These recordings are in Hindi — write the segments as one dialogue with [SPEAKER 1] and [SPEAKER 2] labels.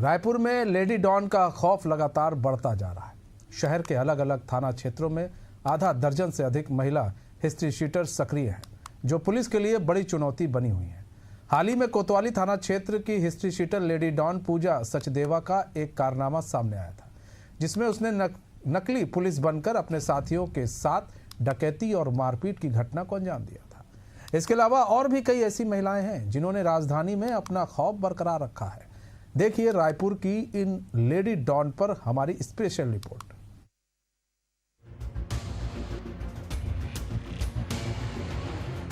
[SPEAKER 1] रायपुर में लेडी डॉन का खौफ लगातार बढ़ता जा रहा है। शहर के अलग अलग थाना क्षेत्रों में आधा दर्जन से अधिक महिला हिस्ट्री शीटर सक्रिय हैं, जो पुलिस के लिए बड़ी चुनौती बनी हुई है। हाल ही में कोतवाली थाना क्षेत्र की हिस्ट्री शीटर लेडी डॉन पूजा सचदेवा का एक कारनामा सामने आया था, जिसमें उसने नकली पुलिस बनकर अपने साथियों के साथ डकैती और मारपीट की घटना को अंजाम दिया था। इसके अलावा और भी कई ऐसी महिलाएं हैं जिन्होंने राजधानी में अपना खौफ बरकरार रखा है। देखिए रायपुर की इन लेडी डॉन पर हमारी स्पेशल रिपोर्ट।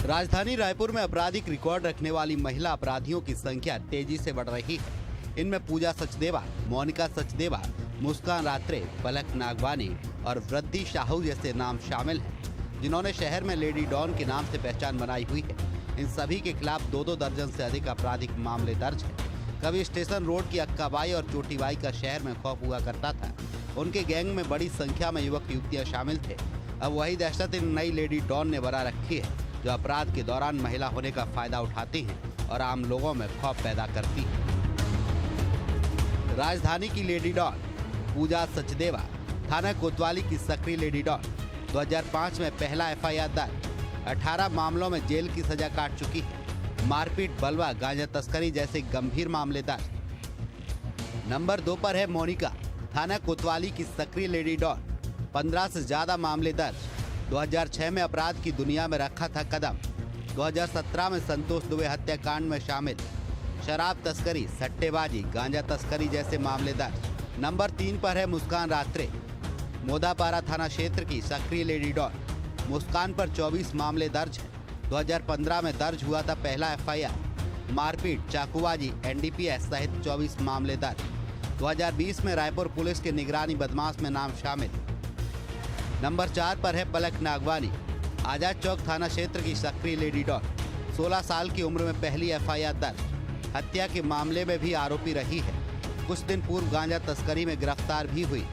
[SPEAKER 2] राजधानी रायपुर में आपराधिक रिकॉर्ड रखने वाली महिला अपराधियों की संख्या तेजी से बढ़ रही है। इनमें पूजा सचदेवा, मोनिका सचदेवा, मुस्कान रात्रे, पलक नागवानी और वृद्धि साहू जैसे नाम शामिल हैं, जिन्होंने शहर में लेडी डॉन के नाम से पहचान बनाई हुई है। इन सभी के खिलाफ 2-2 दर्जन से अधिक आपराधिक मामले दर्ज हैं। कभी स्टेशन रोड की अक्काबाई और चोटीबाई का शहर में खौफ हुआ करता था। उनके गैंग में बड़ी संख्या में युवक युवतियां शामिल थे। अब वही दहशत इन नई लेडी डॉन ने बना रखी है, जो अपराध के दौरान महिला होने का फायदा उठाती हैं और आम लोगों में खौफ पैदा करती है। राजधानी की लेडी डॉन पूजा सचदेवा थाना कोतवाली की सक्रिय लेडी डॉन 2005 में पहला एफआईआर दर्ज, 18 मामलों में जेल की सजा काट चुकी है। मारपीट, बलवा, गांजा तस्करी जैसे गंभीर मामले दर्ज। नंबर 2 पर है मोनिका, थाना कोतवाली की सक्रिय लेडी डॉन, 15 से ज्यादा मामले दर्ज। 2006 में अपराध की दुनिया में रखा था कदम। 2017 में संतोष दुबे हत्याकांड में शामिल, शराब तस्करी, सट्टेबाजी, गांजा तस्करी जैसे मामले दर्ज। नंबर 3 पर है मुस्कान रात्रे, मोदापारा थाना क्षेत्र की सक्रिय लेडी डॉन। मुस्कान पर 24 मामले दर्ज हैं। 2015 में दर्ज हुआ था पहला एफआईआर, मारपीट, चाकूबाजी, एनडीपीएस सहित 24 मामले दर्ज। 2020 में रायपुर पुलिस के निगरानी बदमाश में नाम शामिल। नंबर 4 पर है पलक नागवानी, आजाद चौक थाना क्षेत्र की सक्रिय लेडी डॉन। 16 साल की उम्र में पहली एफआईआर दर्ज, हत्या के मामले में भी आरोपी रही है। कुछ दिन पूर्व गांजा तस्करी में गिरफ्तार भी हुई।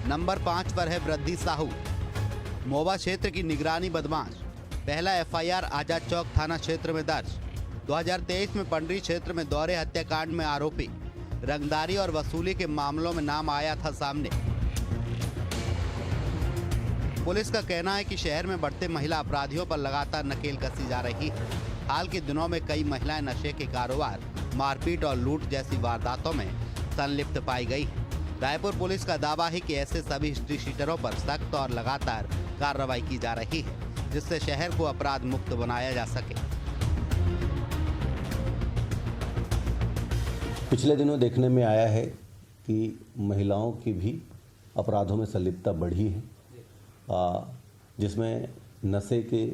[SPEAKER 2] नंबर 5 पर है वृद्धि साहू, मोबा क्षेत्र की निगरानी बदमाश, पहला एफआईआर आजाद चौक थाना क्षेत्र में दर्ज। 2023 में पंडरी क्षेत्र में दौरे हत्याकांड में आरोपी, रंगदारी और वसूली के मामलों में नाम आया था सामने। पुलिस का कहना है कि शहर में बढ़ते महिला अपराधियों पर लगातार नकेल कसी जा रही है। हाल के दिनों में कई महिलाएं नशे के कारोबार, मारपीट और लूट जैसी वारदातों में संलिप्त पाई गई है। रायपुर पुलिस का दावा है कि ऐसे सभी हिस्ट्री शीटरों पर सख्त और लगातार कार्रवाई की जा रही है, जिससे शहर को अपराध मुक्त बनाया जा सके।
[SPEAKER 3] पिछले दिनों देखने में आया है कि महिलाओं की भी अपराधों में संलिप्तता बढ़ी है, जिसमें नशे के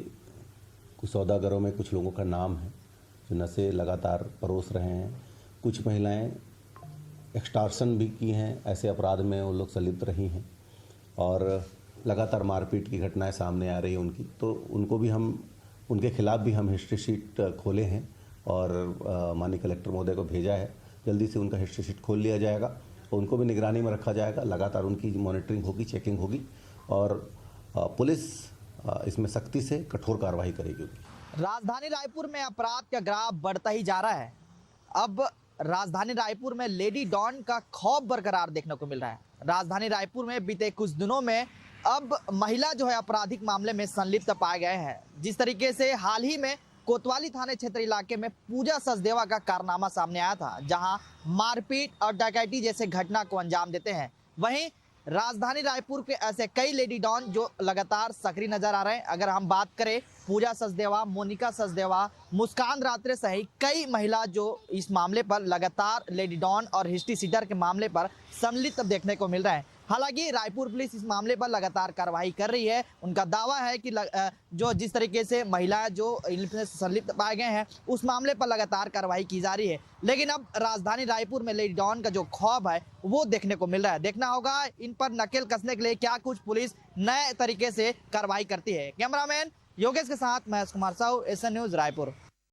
[SPEAKER 3] कुछ सौदागरों में कुछ लोगों का नाम है जो नशे लगातार परोस रहे हैं। कुछ महिलाएं एक्सटॉर्शन भी की हैं, ऐसे अपराध में वो लोग संलिप्त रही हैं और लगातार मारपीट की घटनाएं सामने आ रही हैं उनकी। तो उनको भी उनके खिलाफ भी हम हिस्ट्री शीट खोले हैं और माननीय कलेक्टर महोदय को भेजा है। जल्दी से उनका हिस्ट्री शीट खोल लिया जाएगा और उनको भी निगरानी में रखा जाएगा। लगातार उनकी मॉनिटरिंग होगी, चेकिंग होगी और पुलिस इसमें सख्ती से कठोर कार्रवाई करेगी।
[SPEAKER 4] राजधानी रायपुर में अपराध का ग्राफ बढ़ता ही जा रहा है। अब राजधानी रायपुर में लेडी डॉन का खौफ बरकरार देखने को मिल रहा है। राजधानी रायपुर में बीते कुछ दिनों में अब महिला जो है आपराधिक मामले में संलिप्त पाए गए हैं। जिस तरीके से हाल ही में कोतवाली थाने क्षेत्र इलाके में पूजा सचदेवा का कारनामा सामने आया था, जहां मारपीट और डकैती जैसे घटना को अंजाम देते हैं, वहीं राजधानी रायपुर के ऐसे कई लेडी डॉन जो लगातार सक्रिय नजर आ रहे हैं। अगर हम बात करें पूजा सचदेवा, मोनिका सचदेवा, मुस्कान रात्रे सहित कई महिला जो इस मामले पर लगातार लेडी डॉन और हिस्ट्री शीटर के मामले पर सम्मिलित देखने को मिल रहा है। हालांकि रायपुर पुलिस इस मामले पर लगातार कार्रवाई कर रही है। उनका दावा है कि जो जिस तरीके से महिलाएं जो इनमें संलिप्त पाए गए हैं उस मामले पर लगातार कार्रवाई की जा रही है। लेकिन अब राजधानी रायपुर में लेडी डॉन का जो खौफ है वो देखने को मिल रहा है। देखना होगा इन पर नकेल कसने के लिए क्या कुछ पुलिस नए तरीके से कार्रवाई करती है। कैमरामैन योगेश के साथ महेश कुमार साहू, एसएन न्यूज रायपुर।